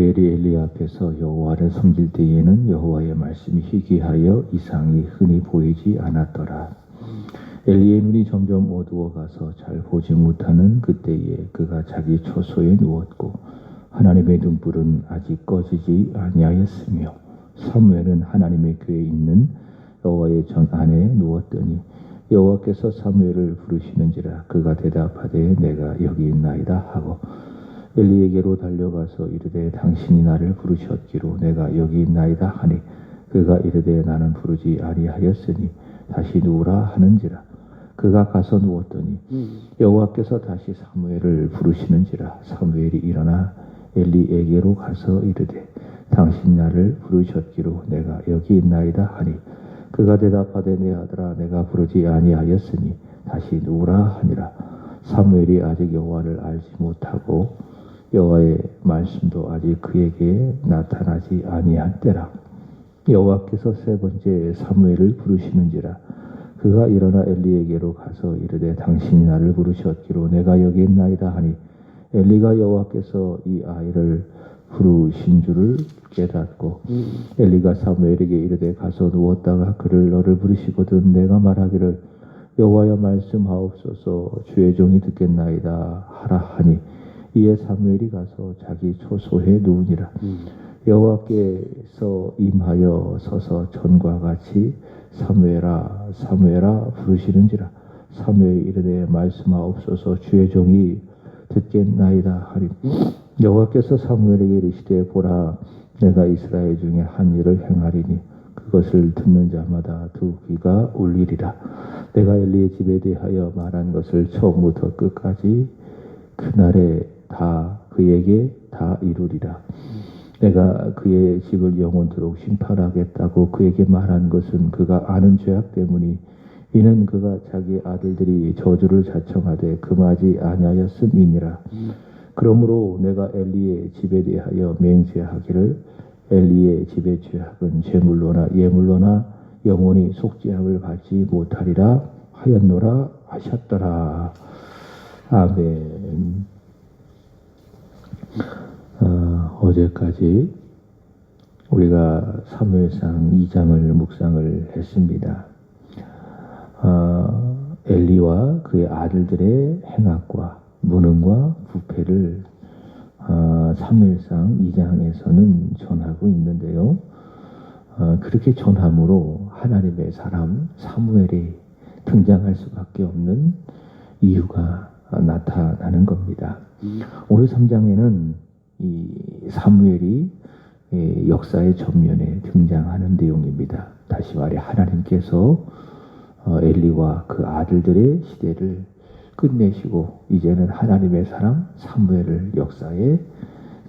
엘리 앞에서 여호와를 섬길 때에는 여호와의 말씀이 희귀하여 이상이 흔히 보이지 않았더라. 엘리의 눈이 점점 어두워가서 잘 보지 못하는 그때에 그가 자기 처소에 누웠고 하나님의 등불은 아직 꺼지지 아니하였으며 사무엘은 하나님의 궤에 있는 여호와의 전 안에 누웠더니 여호와께서 사무엘을 부르시는지라 그가 대답하되 내가 여기 있나이다 하고 엘리에게로 달려가서 이르되 당신이 나를 부르셨기로 내가 여기 있나이다 하니 그가 이르되 나는 부르지 아니하였으니 다시 누우라 하는지라 그가 가서 누웠더니 여호와께서 다시 사무엘을 부르시는지라 사무엘이 일어나 엘리에게로 가서 이르되 당신 나를 부르셨기로 내가 여기 있나이다 하니 그가 대답하되 내 아들아 내가 부르지 아니하였으니 다시 누우라 하니라. 사무엘이 아직 여호와를 알지 못하고 여호와의 말씀도 아직 그에게 나타나지 아니한 때라. 여호와께서 세 번째 사무엘을 부르시는지라 그가 일어나 엘리에게로 가서 이르되 당신이 나를 부르셨기로 내가 여기 있나이다 하니 엘리가 여호와께서 이 아이를 부르신 줄을 깨닫고 엘리가 사무엘에게 이르되 가서 누웠다가 그를 너를 부르시거든 내가 말하기를 여호와여 말씀하옵소서 주의 종이 듣겠나이다 하라 하니 이에 사무엘이 가서 자기 처소에 누우니라. 여호와께서 임하여 서서 전과 같이 사무엘아 사무엘아 부르시는지라. 사무엘이 이르되 말씀하옵소서 주의 종이 듣겠나이다 하니 여호와께서 사무엘에게 이르시되 보라 내가 이스라엘 중에 한 일을 행하리니 그것을 듣는 자마다 두 귀가 울리리라. 내가 엘리의 집에 대하여 말한 것을 처음부터 끝까지 그날에 다 그에게 다 이루리라. 내가 그의 집을 영원토록 심판하겠다고 그에게 말한 것은 그가 아는 죄악 때문이 이는 그가 자기 아들들이 저주를 자청하되 금하지 아니하였음이니라. 그러므로 내가 엘리의 집에 대하여 맹세하기를 엘리의 집의 죄악은 제물로나 예물로나 영원히 속죄함을 받지 못하리라 하였노라 하셨더라. 아멘. 어제까지 우리가 사무엘상 2장을 묵상을 했습니다. 엘리와 그의 아들들의 행악과 무능과 부패를 사무엘상 2장에서는 전하고 있는데요. 그렇게 전함으로 하나님의 사람 사무엘이 등장할 수밖에 없는 이유가 나타나는 겁니다. 오늘 3장에는 이 사무엘이 역사의 전면에 등장하는 내용입니다. 다시 말해 하나님께서 엘리와 그 아들들의 시대를 끝내시고 이제는 하나님의 사람 사무엘을 역사의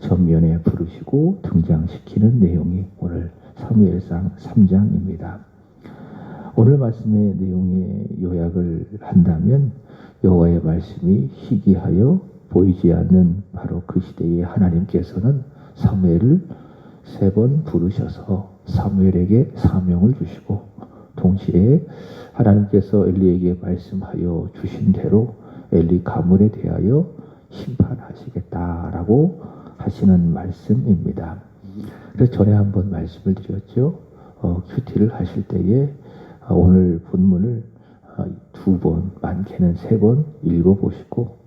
전면에 부르시고 등장시키는 내용이 오늘 사무엘상 3장입니다. 오늘 말씀의 내용의 요약을 한다면 여호와의 말씀이 희귀하여 보이지 않는 바로 그 시대에 하나님께서는 사무엘을 3번 부르셔서 사무엘에게 사명을 주시고 동시에 하나님께서 엘리에게 말씀하여 주신 대로 엘리 가문에 대하여 심판하시겠다라고 하시는 말씀입니다. 그래서 전에 한번 말씀을 드렸죠. 큐티를 하실 때에 오늘 본문을 2번, 많게는 3번 읽어보시고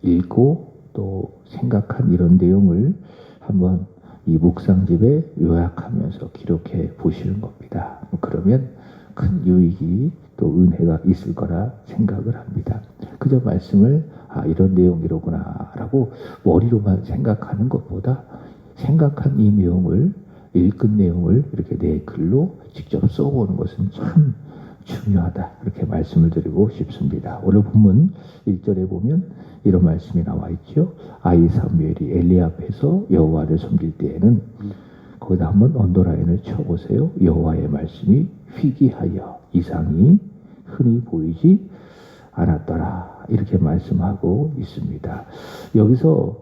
읽고 또 생각한 이런 내용을 한번 이 묵상집에 요약하면서 기록해 보시는 겁니다. 그러면 큰 유익이 또 은혜가 있을 거라 생각을 합니다. 그저 말씀을 이런 내용이로구나 라고 머리로만 생각하는 것보다 생각한 이 내용을 읽은 내용을 이렇게 내 글로 직접 써보는 것은 참 중요하다 이렇게 말씀을 드리고 싶습니다. 오늘 본문 1절에 보면 이런 말씀이 나와 있죠. 아이 사무엘이 엘리 앞에서 여호와를 섬길 때에는 거기다 한번 언더라인을 쳐보세요. 여호와의 말씀이 희귀하여 이상이 흔히 보이지 않았더라 이렇게 말씀하고 있습니다. 여기서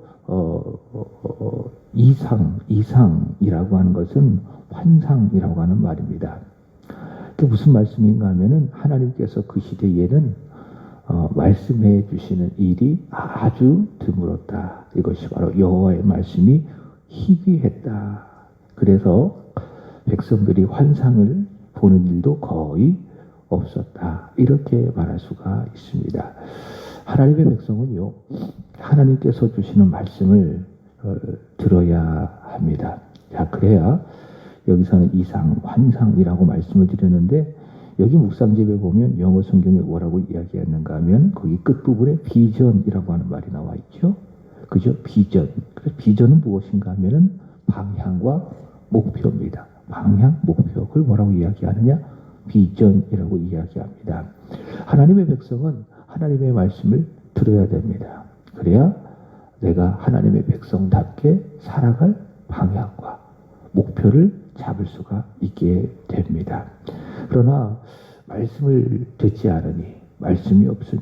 이상이라고 하는 것은 환상이라고 하는 말입니다. 그게 무슨 말씀인가 하면은 하나님께서 그 시대에는 말씀해 주시는 일이 아주 드물었다. 이것이 바로 여호와의 말씀이 희귀했다. 그래서 백성들이 환상을 보는 일도 거의 없었다. 이렇게 말할 수가 있습니다. 하나님의 백성은요, 하나님께서 주시는 말씀을 들어야 합니다. 자, 그래야 여기서는 이상, 환상이라고 말씀을 드렸는데 여기 묵상집에 보면 영어 성경에 뭐라고 이야기했는가 하면 거기 끝부분에 비전이라고 하는 말이 나와 있죠. 그죠? 비전. 그래서 비전은 무엇인가 하면은 방향과 목표입니다. 방향, 목표. 그걸 뭐라고 이야기하느냐? 비전이라고 이야기합니다. 하나님의 백성은 하나님의 말씀을 들어야 됩니다. 그래야 내가 하나님의 백성답게 살아갈 방향과 목표를 잡을 수가 있게 됩니다. 그러나 말씀을 듣지 않으니, 말씀이 없으니,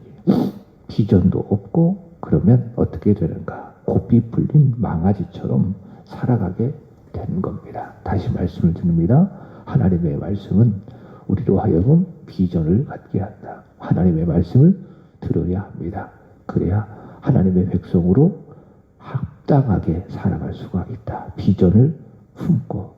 비전도 없고 그러면 어떻게 되는가? 고삐 풀린 망아지처럼 살아가게 되는 겁니다. 다시 말씀을 드립니다. 하나님의 말씀은 우리로 하여금 비전을 갖게 한다. 하나님의 말씀을 들어야 합니다. 그래야 하나님의 백성으로 합당하게 살아갈 수가 있다. 비전을 품고.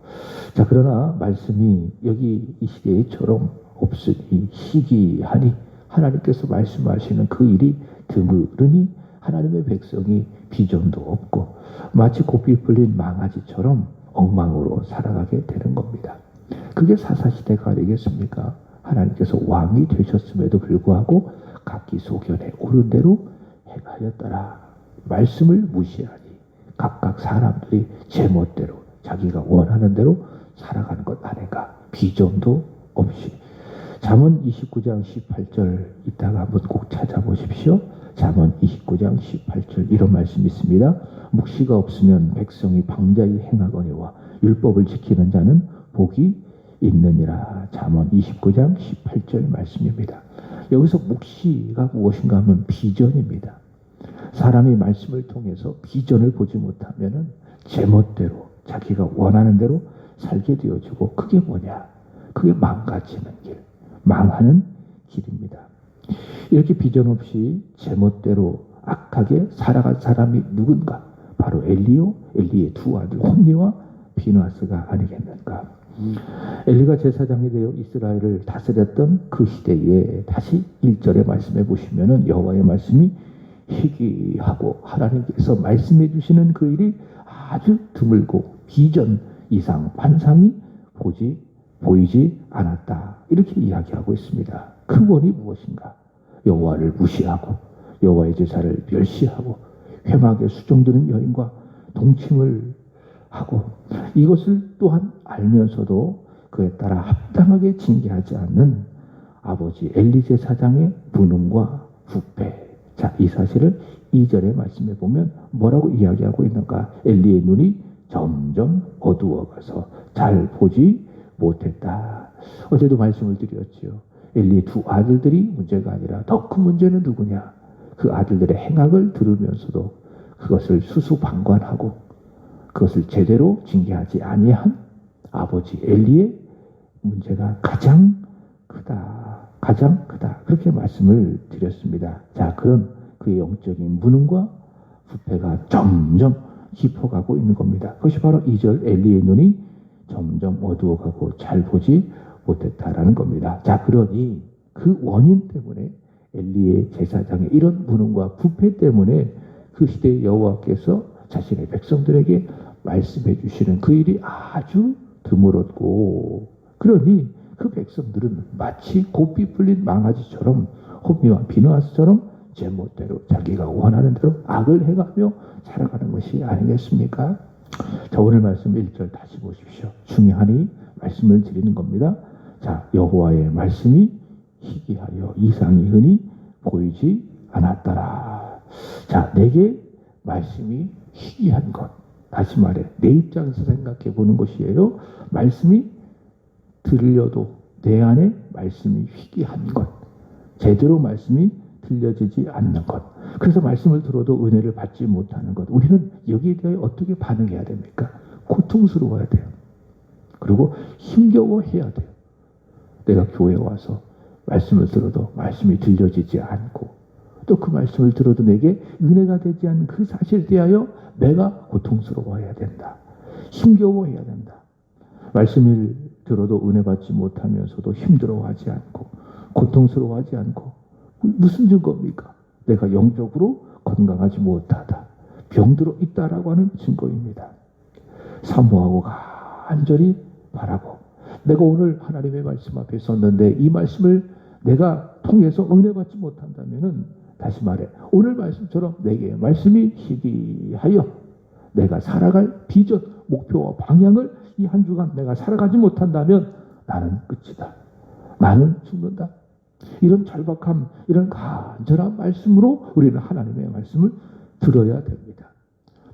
자, 그러나 말씀이 여기 이 시대에처럼 없으니 희귀하니 하나님께서 말씀하시는 그 일이 드물으니 하나님의 백성이 비전도 없고 마치 고삐 풀린 망아지처럼 엉망으로 살아가게 되는 겁니다. 그게 사사시대가 되겠습니까? 하나님께서 왕이 되셨음에도 불구하고 각기 소견에 오른 대로 행하였더라. 말씀을 무시하니 각각 사람들이 제멋대로 자기가 원하는 대로 살아가는 것 아닌가. 비전도 없이. 잠언 29장 18절 이따가 한번 꼭 찾아보십시오. 잠언 29장 18절 이런 말씀이 있습니다. 묵시가 없으면 백성이 방자히 행하거니와 율법을 지키는 자는 복이 있느니라. 잠언 29장 18절 말씀입니다. 여기서 묵시가 무엇인가 하면 비전입니다. 사람이 말씀을 통해서 비전을 보지 못하면 제멋대로 자기가 원하는 대로 살게 되어지고 그게 뭐냐? 그게 망가지는 길, 망하는 길입니다. 이렇게 비전 없이 제멋대로 악하게 살아갈 사람이 누군가? 바로 엘리의 두 아들 홈리와 비느하스가 아니겠는가? 엘리가 제사장이 되어 이스라엘을 다스렸던 그 시대에 다시 1절에 말씀해 보시면은 여호와의 말씀이 희귀하고 하나님께서 말씀해 주시는 그 일이 아주 드물고 비전 이상 환상이 보이지 않았다. 이렇게 이야기하고 있습니다. 그 원이 무엇인가? 여호와를 무시하고 여호와의 제사를 멸시하고 회막에 수종드는 여인과 동침을 하고 이것을 또한 알면서도 그에 따라 합당하게 징계하지 않는 아버지 엘리 제사장의 무능과 부패. 자, 이 사실을 2절의 말씀에 보면 뭐라고 이야기하고 있는가? 엘리의 눈이 점점 어두워가서 잘 보지 못했다. 어제도 말씀을 드렸지요. 엘리의 두 아들들이 문제가 아니라 더 큰 문제는 누구냐? 그 아들들의 행악을 들으면서도 그것을 수수방관하고 그것을 제대로 징계하지 아니한 아버지 엘리의 문제가 가장 크다. 가장 크다. 그렇게 말씀을 드렸습니다. 자, 그런 그의 영적인 무능과 부패가 점점 깊어가고 있는 겁니다. 그것이 바로 2절 엘리의 눈이 점점 어두워가고 잘 보지 못했다라는 겁니다. 자, 그러니 그 원인 때문에 엘리의 제사장의 이런 무능과 부패 때문에 그 시대의 여호와께서 자신의 백성들에게 말씀해 주시는 그 일이 아주 드물었고 그러니 그 백성들은 마치 고삐 풀린 망아지처럼 홈리와 비느하스처럼 제멋대로 자기가 원하는 대로 악을 행하며 살아가는 것이 아니겠습니까? 자, 오늘 말씀 1절 다시 보십시오. 중요하니 말씀을 드리는 겁니다. 자, 여호와의 말씀이 희귀하여 이상이 흔히 보이지 않았더라. 자, 내게 말씀이 희귀한 것. 다시 말해 내 입장에서 생각해 보는 것이에요. 말씀이 들려도 내 안에 말씀이 희귀한 것. 제대로 말씀이 들려지지 않는 것. 그래서 말씀을 들어도 은혜를 받지 못하는 것. 우리는 여기에 대해 어떻게 반응해야 됩니까? 고통스러워야 돼요. 그리고 힘겨워해야 돼요. 내가 교회에 와서 말씀을 들어도 말씀이 들려지지 않고 또 그 말씀을 들어도 내게 은혜가 되지 않은 그 사실에 대하여 내가 고통스러워해야 된다. 힘겨워해야 된다. 말씀을 들어도 은혜 받지 못하면서도 힘들어하지 않고 고통스러워하지 않고 무슨 증거입니까? 내가 영적으로 건강하지 못하다. 병들어 있다라고 하는 증거입니다. 사모하고 간절히 바라고 내가 오늘 하나님의 말씀 앞에 섰는데 이 말씀을 내가 통해서 은혜 받지 못한다면은 다시 말해 오늘 말씀처럼 내게 말씀이 희귀하여 내가 살아갈 비전, 목표와 방향을 이 한 주간 내가 살아가지 못한다면 나는 끝이다. 나는 죽는다. 이런 절박함, 이런 간절한 말씀으로 우리는 하나님의 말씀을 들어야 됩니다.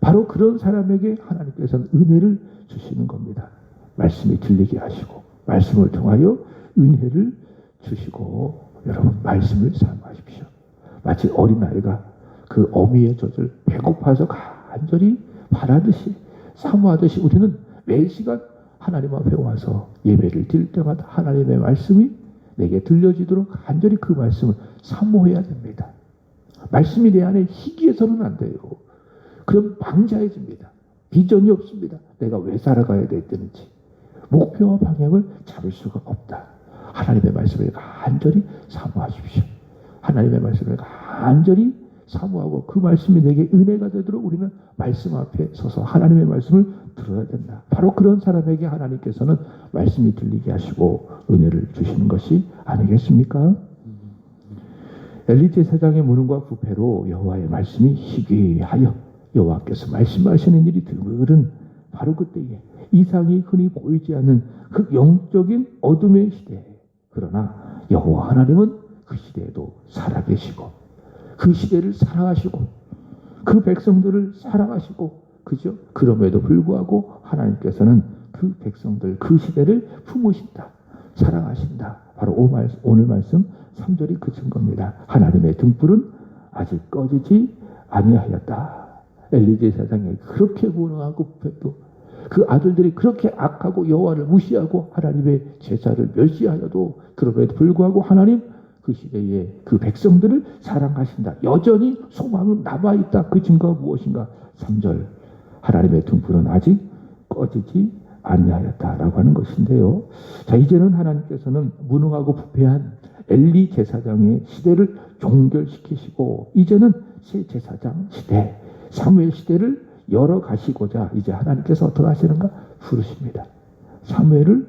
바로 그런 사람에게 하나님께서는 은혜를 주시는 겁니다. 말씀이 들리게 하시고 말씀을 통하여 은혜를 주시고 여러분 말씀을 사모하십시오. 마치 어린아이가 그 어미의 젖을 배고파서 간절히 바라듯이 사모하듯이 우리는 매 시간 하나님 앞에 와서 예배를 드릴 때마다 하나님의 말씀이 내게 들려지도록 간절히 그 말씀을 사모해야 됩니다. 말씀이 내 안에 희귀해서는 안 돼요. 그럼 방자해집니다. 비전이 없습니다. 내가 왜 살아가야 되는지 목표와 방향을 잡을 수가 없다. 하나님의 말씀을 간절히 사모하십시오. 하나님의 말씀을 간절히 사모하고 그 말씀이 내게 은혜가 되도록 우리는 말씀 앞에 서서 하나님의 말씀을 들어야 된다. 바로 그런 사람에게 하나님께서는 말씀이 들리게 하시고 은혜를 주시는 것이 아니겠습니까? 엘리 제사장의 무능과 부패로 여호와의 말씀이 희귀하여 여호와께서 말씀하시는 일이 드물은 바로 그때에 이상이 흔히 보이지 않는 그 영적인 어둠의 시대에 그러나 여호와 하나님은 그 시대에도 살아계시고 그 시대를 사랑하시고 그 백성들을 사랑하시고 그죠? 그럼에도 불구하고 하나님께서는 그 백성들 그 시대를 품으신다. 사랑하신다. 바로 오늘 말씀 3절이 그 증거입니다. 하나님의 등불은 아직 꺼지지 아니하였다. 엘리 제사장이 그렇게 무능하고 부패도 그 아들들이 그렇게 악하고 여호와를 무시하고 하나님의 제사를 멸시하여도 그럼에도 불구하고 하나님 그 시대에 그 백성들을 사랑하신다. 여전히 소망은 남아있다. 그 증거가 무엇인가? 3절 하나님의 등불은 아직 꺼지지 아니하였다라고 하는 것인데요. 자, 이제는 하나님께서는 무능하고 부패한 엘리 제사장의 시대를 종결시키시고 이제는 새 제사장 시대 사무엘 시대를 열어가시고자 이제 하나님께서 어떻게 하시는가? 부르십니다. 사무엘을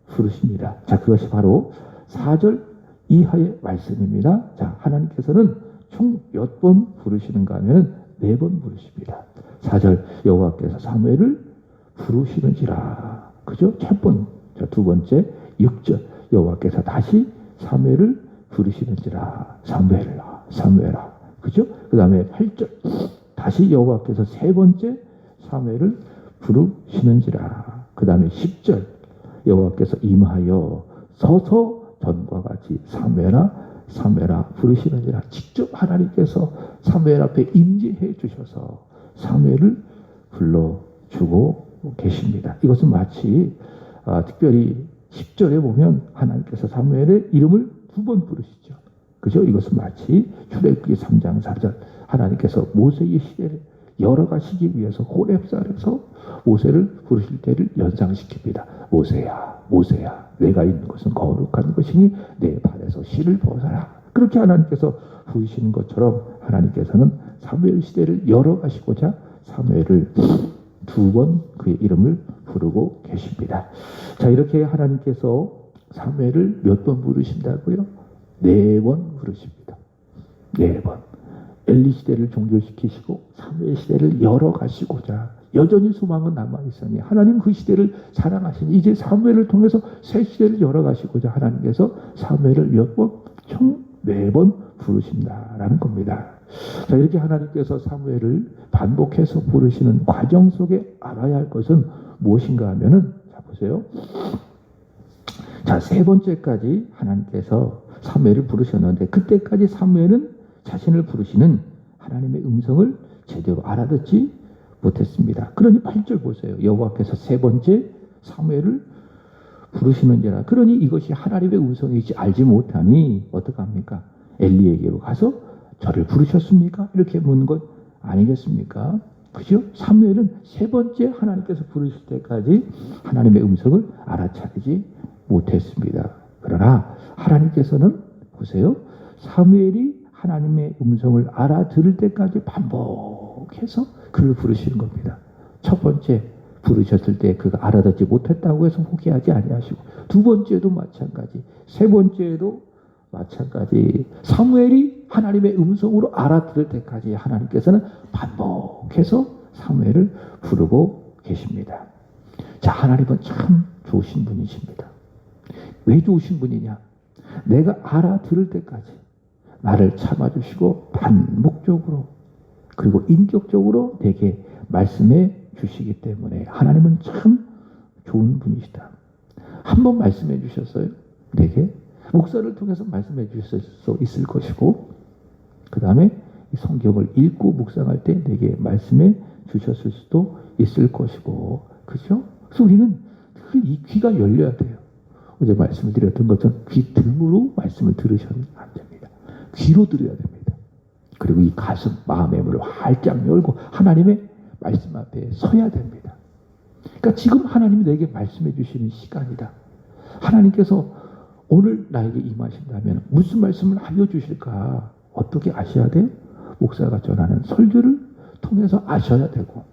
부르십니다. 자, 그것이 바로 4절 이하의 말씀입니다. 자, 하나님께서는 총 몇 번 부르시는가 하면 4번 부르십니다. 4절 여호와께서 사무엘을 부르시는지라. 그죠? 첫 번. 자, 두 번째 6절 여호와께서 다시 사무엘을 부르시는지라. 사무엘아, 사무엘아. 그죠? 그 다음에 8절 다시 여호와께서 세 번째 사무엘을 부르시는지라. 그 다음에 10절 여호와께서 임하여 서서 전과 같이 사무엘아 사무엘아 부르시는지라. 직접 하나님께서 사무엘 앞에 임재해 주셔서 사무엘을 불러주고 계십니다. 이것은 마치 특별히 10절에 보면 하나님께서 사무엘의 이름을 2번 부르시죠. 그죠? 이것은 마치 출애굽기 3장 4절 하나님께서 모세의 시대를 열어가시기 위해서 호렙산에서 모세를 부르실 때를 연상시킵니다. 모세야 모세야 내가 있는 것은 거룩한 것이니 내 발에서 실을 벗어라. 그렇게 하나님께서 부르시는 것처럼 하나님께서는 사무엘 시대를 열어가시고자 사무엘을 2번 그의 이름을 부르고 계십니다. 자, 이렇게 하나님께서 사무엘을 몇 번 부르신다고요? 4번 부르십니다. 4번. 엘리 시대를 종결시키시고 사무엘 시대를 열어가시고자 여전히 소망은 남아있으니 하나님 그 시대를 사랑하시니 이제 사무엘을 통해서 새 시대를 열어가시고자 하나님께서 사무엘을 몇 번? 총 4번 부르신다라는 겁니다. 자, 이렇게 하나님께서 사무엘을 반복해서 부르시는 과정 속에 알아야 할 것은 무엇인가 하면은 자, 보세요. 자, 세 번째까지 하나님께서 사무엘을 부르셨는데 그때까지 사무엘은 자신을 부르시는 하나님의 음성을 제대로 알아듣지 못했습니다. 그러니 8절 보세요. 여호와께서 세 번째 사무엘을 부르시는지라. 그러니 이것이 하나님의 음성이지 알지 못하니 어떡합니까? 엘리에게로 가서 저를 부르셨습니까? 이렇게 묻는 것 아니겠습니까? 그죠? 사무엘은 세 번째 하나님께서 부르실 때까지 하나님의 음성을 알아차리지 못했습니다. 그러나 하나님께서는 보세요. 사무엘이 하나님의 음성을 알아들을 때까지 반복해서 그를 부르시는 겁니다. 첫 번째 부르셨을 때 그가 알아듣지 못했다고 해서 포기하지 아니하시고, 두 번째도 마찬가지, 세 번째에도 마찬가지, 사무엘이 하나님의 음성으로 알아들을 때까지 하나님께서는 반복해서 사무엘을 부르고 계십니다. 자, 하나님은 참 좋으신 분이십니다. 왜 좋으신 분이냐? 내가 알아들을 때까지 나를 참아주시고 반복적으로 그리고 인격적으로 내게 말씀해 주시기 때문에 하나님은 참 좋은 분이시다. 한 번 말씀해 주셨어요. 내게 목사를 통해서 말씀해 주실 수 있을 것이고, 그 다음에 성경을 읽고 묵상할 때 내게 말씀해 주셨을 수도 있을 것이고, 그죠? 그래서 우리는 늘 이 귀가 열려야 돼요. 어제 말씀을 드렸던 것처럼 귀 등으로 말씀을 들으셔는 안 됩니다. 귀로 들어야 됩니다. 그리고 이 가슴, 마음의 문을 활짝 열고 하나님의 말씀 앞에 서야 됩니다. 그러니까 지금 하나님이 내게 말씀해 주시는 시간이다. 하나님께서 오늘 나에게 임하신다면 무슨 말씀을 알려주실까? 어떻게 아셔야 돼요? 목사가 전하는 설교를 통해서 아셔야 되고,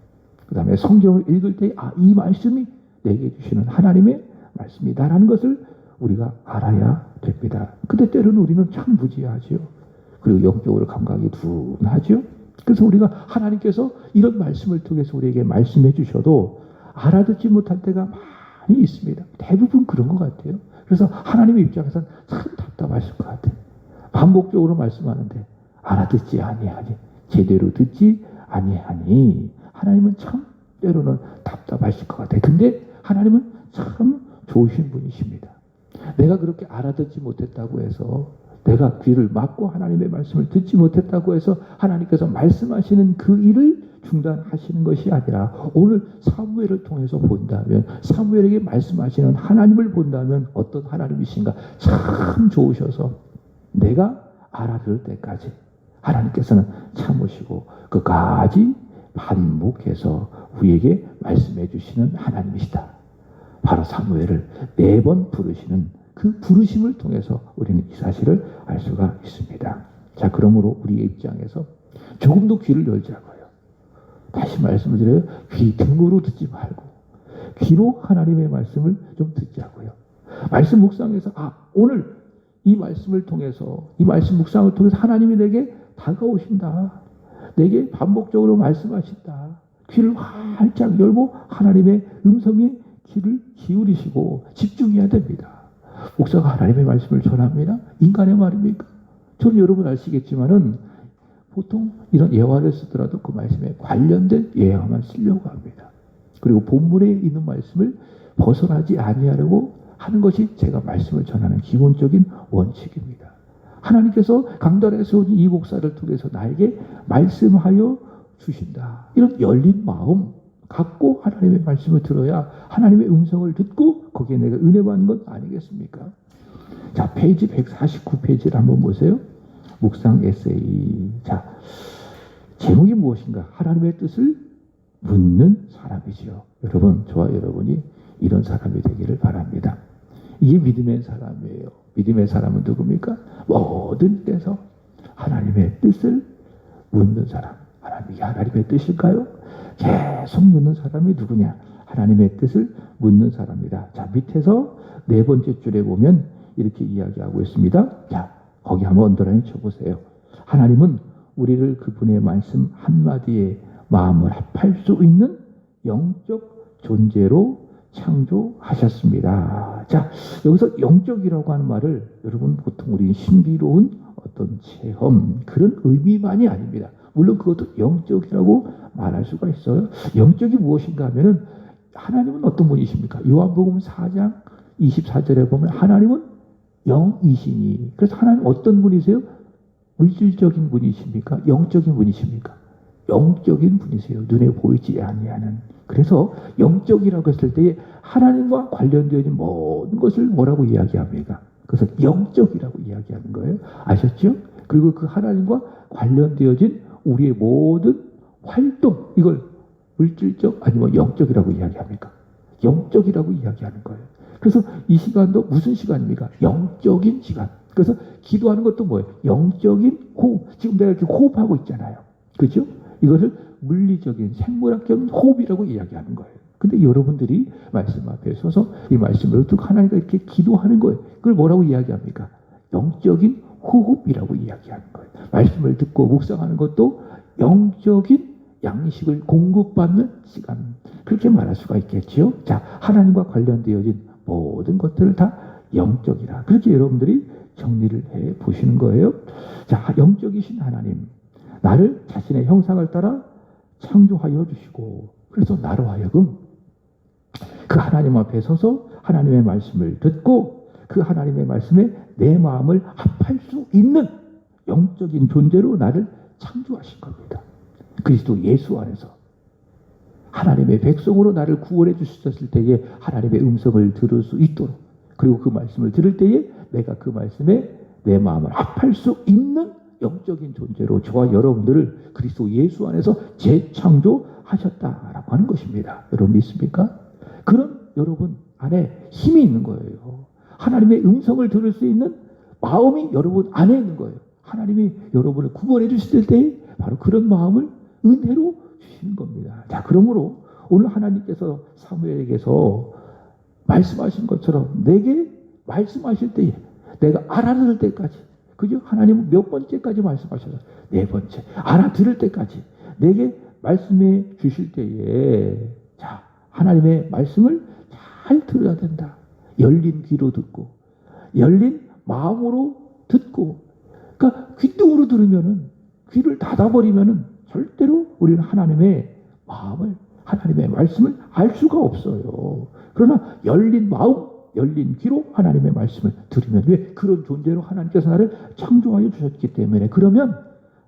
그 다음에 성경을 읽을 때 이 말씀이 내게 주시는 하나님의 말씀이다라는 것을 우리가 알아야 됩니다. 근데 때로는 우리는 참 무지하지요. 그리고 영적으로 감각이 둔하지요. 그래서 우리가 하나님께서 이런 말씀을 통해서 우리에게 말씀해 주셔도 알아듣지 못할 때가 많이 있습니다. 대부분 그런 것 같아요. 그래서 하나님의 입장에서는 참 답답하실 것 같아요. 반복적으로 말씀하는데 알아듣지 아니하니, 제대로 듣지 아니하니 하나님은 참 때로는 답답하실 것 같아요. 근데 하나님은 참 좋으신 분이십니다. 내가 그렇게 알아듣지 못했다고 해서, 내가 귀를 막고 하나님의 말씀을 듣지 못했다고 해서 하나님께서 말씀하시는 그 일을 중단하시는 것이 아니라, 오늘 사무엘을 통해서 본다면, 사무엘에게 말씀하시는 하나님을 본다면 어떤 하나님이신가? 참 좋으셔서 내가 알아들을 때까지 하나님께서는 참으시고 끝까지 반복해서 우리에게 말씀해 주시는 하나님이시다. 바로 사무엘을 4번 부르시는 그 부르심을 통해서 우리는 이 사실을 알 수가 있습니다. 자, 그러므로 우리의 입장에서 조금 더 귀를 열자고요. 다시 말씀을 드려요. 귀 등으로 듣지 말고 귀로 하나님의 말씀을 좀 듣자고요. 말씀 묵상에서 오늘 이 말씀을 통해서, 이 말씀 묵상을 통해서 하나님이 내게 다가오신다. 내게 반복적으로 말씀하신다. 귀를 활짝 열고 하나님의 음성에 귀를 기울이시고 집중해야 됩니다. 목사가 하나님의 말씀을 전합니다. 인간의 말입니까? 저는 여러분 아시겠지만은 보통 이런 예화를 쓰더라도 그 말씀에 관련된 예화만 쓰려고 합니다. 그리고 본문에 있는 말씀을 벗어나지 아니하려고 하는 것이 제가 말씀을 전하는 기본적인 원칙입니다. 하나님께서 강단에 세우신 이 목사를 통해서 나에게 말씀하여 주신다. 이런 열린 마음 갖고 하나님의 말씀을 들어야 하나님의 음성을 듣고 거기에 내가 은혜 받는 것 아니겠습니까? 자, 페이지 149페이지를 한번 보세요. 묵상 에세이. 자, 제목이 무엇인가? 하나님의 뜻을 묻는 사람이지요. 여러분, 저와 여러분이 이런 사람이 되기를 바랍니다. 이게 믿음의 사람이에요. 믿음의 사람은 누굽니까? 모든 때서 하나님의 뜻을 묻는 사람. 이게 하나님의 뜻일까요? 계속 묻는 사람이 누구냐? 하나님의 뜻을 묻는 사람이다. 자, 밑에서 4번째 줄에 보면 이렇게 이야기하고 있습니다. 자, 거기 한번 언더라인 쳐보세요. 하나님은 우리를 그분의 말씀 한마디에 마음을 합할 수 있는 영적 존재로 창조하셨습니다. 자, 여기서 영적이라고 하는 말을 여러분 보통 우리 신비로운 어떤 체험, 그런 의미만이 아닙니다. 물론 그것도 영적이라고 말할 수가 있어요. 영적이 무엇인가 하면은 하나님은 어떤 분이십니까? 요한복음 4장 24절에 보면 하나님은 영이시니. 그래서 하나님 어떤 분이세요? 물질적인 분이십니까? 영적인 분이십니까? 영적인 분이세요. 눈에 보이지 아니하는. 그래서 영적이라고 했을 때에 하나님과 관련되어 있는 모든 것을 뭐라고 이야기합니까? 그래서 영적이라고 이야기하는 거예요. 아셨죠? 그리고 그 하나님과 관련되어진 우리의 모든 활동, 이걸 물질적 아니면 영적이라고 이야기합니까? 영적이라고 이야기하는 거예요. 그래서 이 시간도 무슨 시간입니까? 영적인 시간. 그래서 기도하는 것도 뭐예요? 영적인 호흡. 지금 내가 이렇게 호흡하고 있잖아요. 그죠? 이것을 물리적인 생물학적인 호흡이라고 이야기하는 거예요. 근데 여러분들이 말씀 앞에 서서 이 말씀을 듣고 하나님과 이렇게 기도하는 거예요. 그걸 뭐라고 이야기합니까? 영적인 호흡이라고 이야기하는 거예요. 말씀을 듣고 묵상하는 것도 영적인 양식을 공급받는 시간. 그렇게 말할 수가 있겠지요. 자, 하나님과 관련되어진 모든 것들을 다 영적이라. 그렇게 여러분들이 정리를 해 보시는 거예요. 자, 영적이신 하나님. 나를 자신의 형상을 따라 창조하여 주시고, 그래서 나로 하여금 그 하나님 앞에 서서 하나님의 말씀을 듣고 그 하나님의 말씀에 내 마음을 합할 수 있는 영적인 존재로 나를 창조하신 겁니다. 그리스도 예수 안에서 하나님의 백성으로 나를 구원해 주셨을 때에 하나님의 음성을 들을 수 있도록, 그리고 그 말씀을 들을 때에 내가 그 말씀에 내 마음을 합할 수 있는 영적인 존재로 저와 여러분들을 그리스도 예수 안에서 재창조하셨다라고 하는 것입니다. 여러분 믿습니까? 그런 여러분 안에 힘이 있는 거예요. 하나님의 음성을 들을 수 있는 마음이 여러분 안에 있는 거예요. 하나님이 여러분을 구원해 주실 때에 바로 그런 마음을 은혜로 주시는 겁니다. 자, 그러므로 오늘 하나님께서 사무엘에게서 말씀하신 것처럼 내게 말씀하실 때에 내가 알아들을 때까지, 그죠? 하나님은 몇 번째까지 말씀하셨어요? 네 번째. 알아들을 때까지 내게 말씀해 주실 때에, 자, 하나님의 말씀을 잘 들어야 된다. 열린 귀로 듣고 열린 마음으로 듣고. 그러니까 귓등으로 들으면은, 귀를 닫아버리면은 절대로 우리는 하나님의 마음을, 하나님의 말씀을 알 수가 없어요. 그러나 열린 마음, 열린 귀로 하나님의 말씀을 들으면, 왜? 그런 존재로 하나님께서 나를 창조하여 주셨기 때문에. 그러면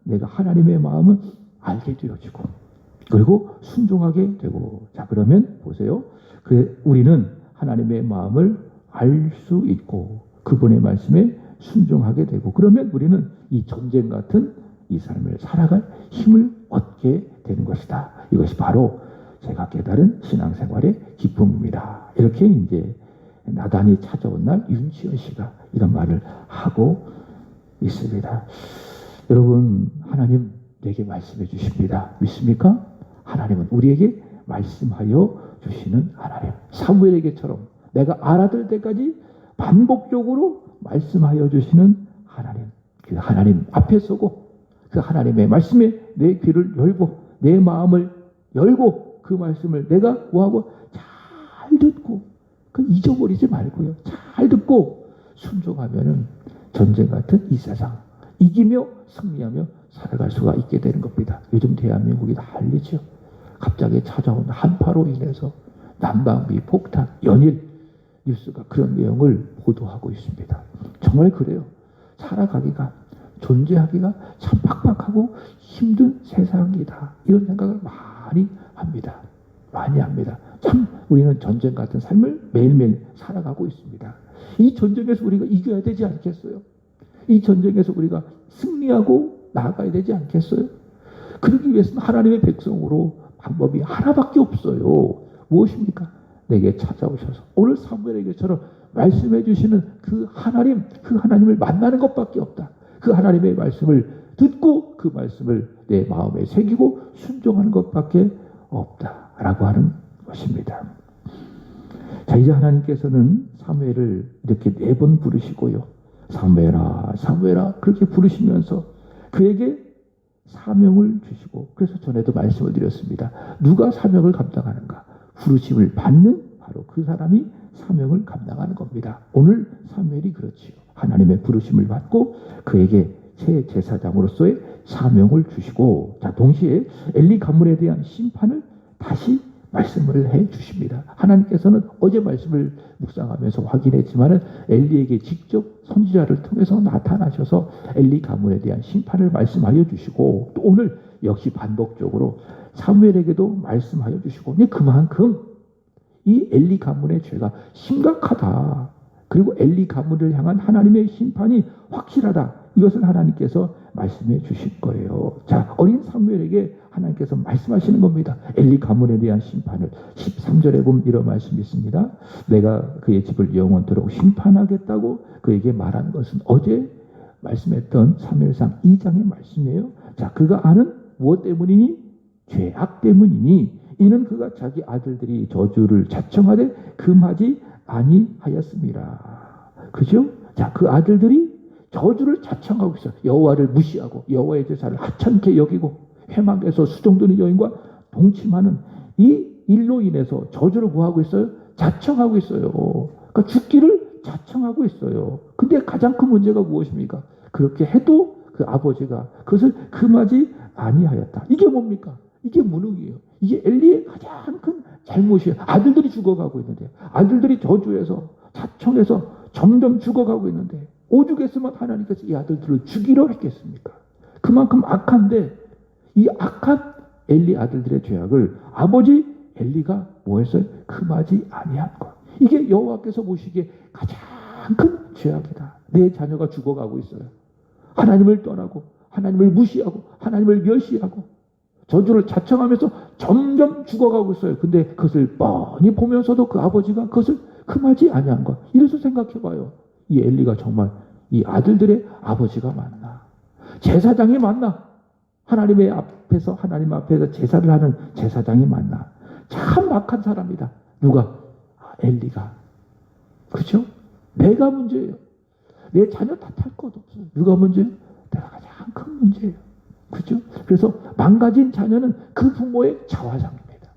내가 하나님의 마음을 알게 되어지고 그리고 순종하게 되고. 자, 그러면 보세요. 우리는 하나님의 마음을 알 수 있고 그분의 말씀에 순종하게 되고, 그러면 우리는 이 전쟁 같은 이 삶을 살아갈 힘을 얻게 되는 것이다. 이것이 바로 제가 깨달은 신앙생활의 기쁨입니다. 이렇게 이제 나단이 찾아온 날 윤지연 씨가 이런 말을 하고 있습니다. 여러분, 하나님 내게 말씀해 주십니다. 믿습니까? 하나님은 우리에게 말씀하여 주시는 하나님. 사무엘에게처럼 내가 알아들 때까지 반복적으로 말씀하여 주시는 하나님. 그 하나님 앞에 서고 그 하나님의 말씀에 내 귀를 열고 내 마음을 열고 그 말씀을 내가 뭐하고 잘 듣고, 그 잊어버리지 말고요. 잘 듣고 순종하면은 전쟁 같은 이 세상 이기며 승리하며 살아갈 수가 있게 되는 겁니다. 요즘 대한민국이 난리죠. 갑자기 찾아온 한파로 인해서 난방비 폭탄, 연일 뉴스가 그런 내용을 보도하고 있습니다. 정말 그래요. 살아가기가, 존재하기가 참 팍팍하고 힘든 세상이다. 이런 생각을 많이 합니다. 많이 합니다. 참 우리는 전쟁 같은 삶을 매일매일 살아가고 있습니다. 이 전쟁에서 우리가 이겨야 되지 않겠어요? 이 전쟁에서 우리가 승리하고 나아가야 되지 않겠어요? 그러기 위해서는 하나님의 백성으로 방법이 하나밖에 없어요. 무엇입니까? 내게 찾아오셔서 오늘 사무엘에게처럼 말씀해 주시는 그 하나님을 만나는 것밖에 없다. 그 하나님의 말씀을 듣고 그 말씀을 내 마음에 새기고 순종하는 것밖에 없다라고 하는 것입니다. 자, 이제 하나님께서는 사무엘을 이렇게 4번 부르시고요. 사무엘아, 사무엘아 그렇게 부르시면서 그에게 사명을 주시고, 그래서 전에도 말씀을 드렸습니다. 누가 사명을 감당하는가? 부르심을 받는 바로 그 사람이 사명을 감당하는 겁니다. 오늘 사무엘이 그렇지요. 하나님의 부르심을 받고 그에게 새 제사장으로서의 사명을 주시고, 자, 동시에 엘리 가문에 대한 심판을 다시 말씀을 해 주십니다. 하나님께서는 어제 말씀을 묵상하면서 확인했지만 엘리에게 직접 선지자를 통해서 나타나셔서 엘리 가문에 대한 심판을 말씀하여 주시고, 또 오늘 역시 반복적으로 사무엘에게도 말씀하여 주시고, 그만큼 이 엘리 가문의 죄가 심각하다. 그리고 엘리 가문을 향한 하나님의 심판이 확실하다. 이것을 하나님께서 말씀해 주신 거예요. 자, 어린 사무엘에게 하나님께서 말씀하시는 겁니다. 엘리 가문에 대한 심판을 13절에 보면 이런 말씀이 있습니다. 내가 그의 집을 영원토록 심판하겠다고 그에게 말한 것은 어제 말씀했던 사무엘상 2장의 말씀이에요. 자, 그가 아는 무엇 때문이니? 죄악 때문이니 이는 그가 자기 아들들이 저주를 자청하되 금하지 아니하였습니다. 그죠? 자, 그 아들들이 저주를 자청하고 있어요. 여호와를 무시하고 여호와의 제사를 하찮게 여기고 회막에서 수종드는 여인과 동침하는 이 일로 인해서 저주를 구하고 있어요. 자청하고 있어요. 그러니까 죽기를 자청하고 있어요. 근데 가장 큰 문제가 무엇입니까? 그렇게 해도 그 아버지가 그것을 금하지 아니하였다. 이게 뭡니까? 이게 무능이에요. 이게 엘리의 가장 큰 잘못이에요. 아들들이 죽어가고 있는데, 아들들이 저주해서 자청해서 점점 죽어가고 있는데 오죽했으면 하나님께서 이 아들들을 죽이려 했겠습니까? 그만큼 악한데 이 악한 엘리 아들들의 죄악을 아버지 엘리가 뭐했어요? 금하지 아니한 것. 이게 여호와께서 보시기에 가장 큰 죄악이다. 내 자녀가 죽어가고 있어요. 하나님을 떠나고 하나님을 무시하고 하나님을 멸시하고 저주를 자청하면서 점점 죽어가고 있어요. 근데 그것을 뻔히 보면서도 그 아버지가 그것을 금하지 아니한 것. 이래서 생각해봐요. 이 엘리가 정말 이 아들들의 아버지가 맞나? 제사장이 맞나? 하나님 앞에서 제사를 하는 제사장이 맞나? 참 악한 사람이다. 누가? 엘리가. 그죠? 내가 문제예요. 내 자녀 탓할 것 없어요. 누가 문제예요? 내가 가장 큰 문제예요. 그죠? 그래서 망가진 자녀는 그 부모의 자화상입니다.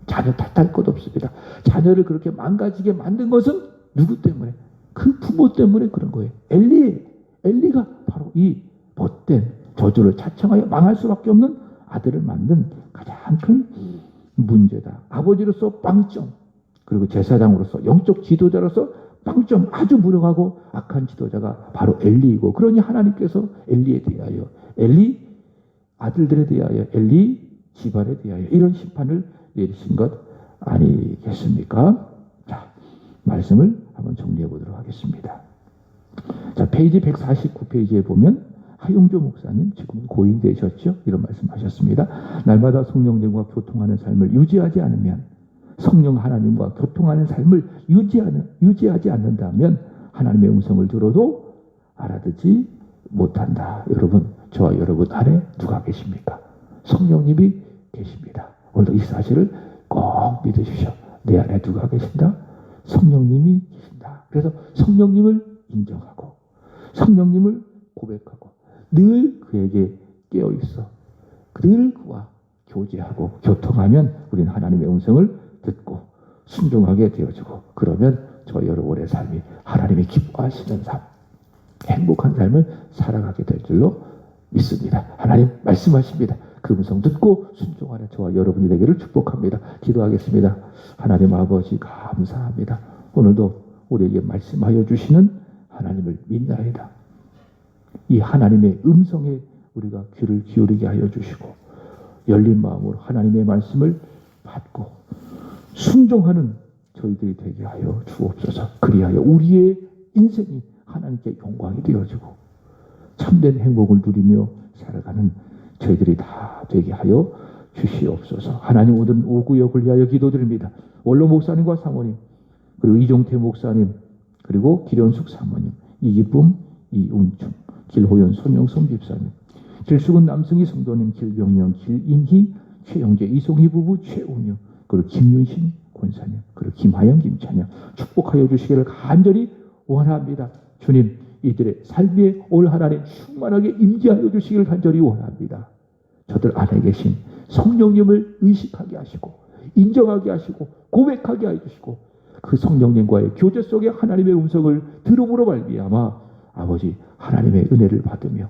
자녀 탓할 것 없습니다. 자녀를 그렇게 망가지게 만든 것은 누구 때문에? 그 부모 때문에 그런 거예요. 엘리가 바로 이 못된 저주를 자청하여 망할 수밖에 없는 아들을 만든 가장 큰 문제다. 아버지로서 빵점, 그리고 제사장으로서 영적 지도자로서 빵점, 아주 무능하고 악한 지도자가 바로 엘리이고, 그러니 하나님께서 엘리에 대하여, 엘리 아들들에 대하여, 엘리 집안에 대하여 이런 심판을 내리신 것 아니겠습니까? 자, 말씀을 한번 정리해 보도록 하겠습니다. 자, 페이지 149페이지에 보면 하용조 목사님, 지금 고인 되셨죠? 이런 말씀하셨습니다. 날마다 성령님과 교통하는 삶을 유지하지 않으면, 성령 하나님과 교통하는 삶을 유지하지 않는다면 하나님의 음성을 들어도 알아듣지 못한다. 여러분, 저와 여러분 안에 누가 계십니까? 성령님이 계십니다. 오늘도 이 사실을 꼭 믿으십시오. 내 안에 누가 계신다? 성령님이 계신다. 그래서 성령님을 인정하고 성령님을 고백하고 늘 그에게 깨어있어 늘 그와 교제하고 교통하면 우리는 하나님의 음성을 듣고 순종하게 되어지고, 그러면 저 여러분의 삶이 하나님이 기뻐하시는 삶, 행복한 삶을 살아가게 될 줄로 믿습니다. 하나님 말씀하십니다. 그 음성 듣고 순종하는 저와 여러분이 되기를 축복합니다. 기도하겠습니다. 하나님 아버지 감사합니다. 오늘도 우리에게 말씀하여 주시는 하나님을 믿나이다. 이 하나님의 음성에 우리가 귀를 기울이게 하여 주시고 열린 마음으로 하나님의 말씀을 받고 순종하는 저희들이 되게 하여 주옵소서. 그리하여 우리의 인생이 하나님께 영광이 되어지고 참된 행복을 누리며 살아가는 저희들이 다 되게 하여 주시옵소서. 하나님, 오늘 오구역을 위하여 기도드립니다. 원로 목사님과 사모님, 그리고 이종태 목사님, 그리고 기련숙 사모님, 이기쁨, 이운충, 길호연 손영성 집사님, 길숙은 남승희 성도님, 길병영, 길인희, 최영재, 이송희 부부, 최운유, 그리고 김윤신 권사님, 그리고 김하영, 김찬영 축복하여 주시기를 간절히 원합니다. 주님, 이들의 삶에 올 하나님 충만하게 임재하여 주시기를 간절히 원합니다. 저들 안에 계신 성령님을 의식하게 하시고 인정하게 하시고 고백하게 해주시고 그 성령님과의 교제 속에 하나님의 음성을 들음으로 말미암아 아버지 하나님의 은혜를 받으며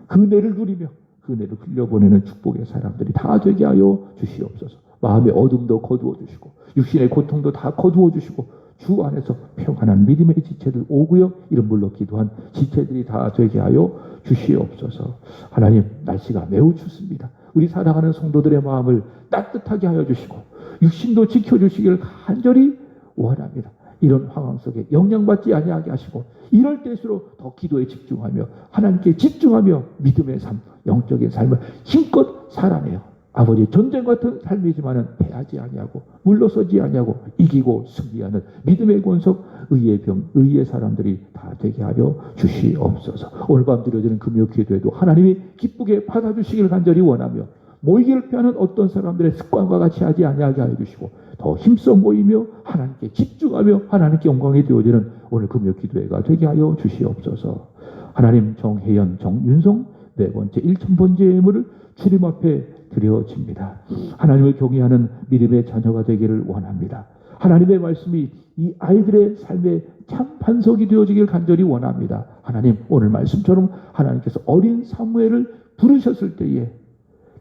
그 은혜를 누리며 그 은혜를 흘려보내는 축복의 사람들이 다 되게 하여 주시옵소서. 마음의 어둠도 거두어 주시고 육신의 고통도 다 거두어 주시고 주 안에서 평안한 믿음의 지체들 오구역 이름으로 기도한 지체들이 다 되게 하여 주시옵소서. 하나님, 날씨가 매우 춥습니다. 우리 사랑하는 성도들의 마음을 따뜻하게 하여 주시고 육신도 지켜주시기를 간절히 원합니다. 이런 상황 속에 영향받지 아니하게 하시고 이럴 때일수록 더 기도에 집중하며 하나님께 집중하며 믿음의 삶, 영적인 삶을 힘껏 살아내요. 아버지 전쟁 같은 삶이지만은 패하지 아니하고 물러서지 아니하고 이기고 승리하는 믿음의 권속 의의 사람들이 다 되게 하여 주시옵소서. 오늘 밤 드려지는 금요 기도에도 하나님이 기쁘게 받아주시길 간절히 원하며 모이기를 피하는 어떤 사람들의 습관과 같이 하지 아니하게 하여 주시고 더 힘써 모이며 하나님께 집중하며 하나님께 영광이 되어지는 오늘 금요 기도회가 되게 하여 주시옵소서. 하나님 정혜연, 정윤성 네 번째 1,000번째 예물을 주님 앞에 드려집니다. 하나님을 경외하는 믿음의 자녀가 되기를 원합니다. 하나님의 말씀이 이 아이들의 삶에 참 반석이 되어지길 간절히 원합니다. 하나님 오늘 말씀처럼 하나님께서 어린 사무엘을 부르셨을 때에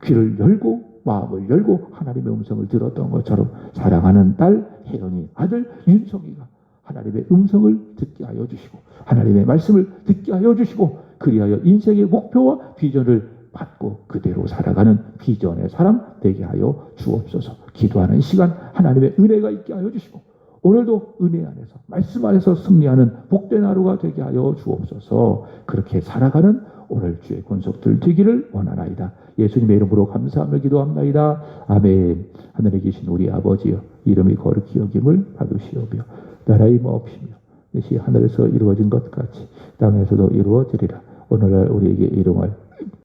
귀를 열고 마음을 열고 하나님의 음성을 들었던 것처럼 사랑하는 딸 혜연이 아들 윤성이가 하나님의 음성을 듣게 하여 주시고 하나님의 말씀을 듣게 하여 주시고 그리하여 인생의 목표와 비전을 받고 그대로 살아가는 비전의 사람 되게 하여 주옵소서. 기도하는 시간 하나님의 은혜가 있게 하여 주시고 오늘도 은혜 안에서 말씀 안에서 승리하는 복된 하루가 되게 하여 주옵소서. 그렇게 살아가는 오늘 주의 권속들 되기를 원하나이다. 예수님의 이름으로 감사하며 기도합나이다. 아멘. 하늘에 계신 우리 아버지여 이름이 거룩히 여김을 받으시오며 나라의 마옵시며 뜻이 하늘에서 이루어진 것 같이 땅에서도 이루어지리라. 오늘날 우리에게 일용할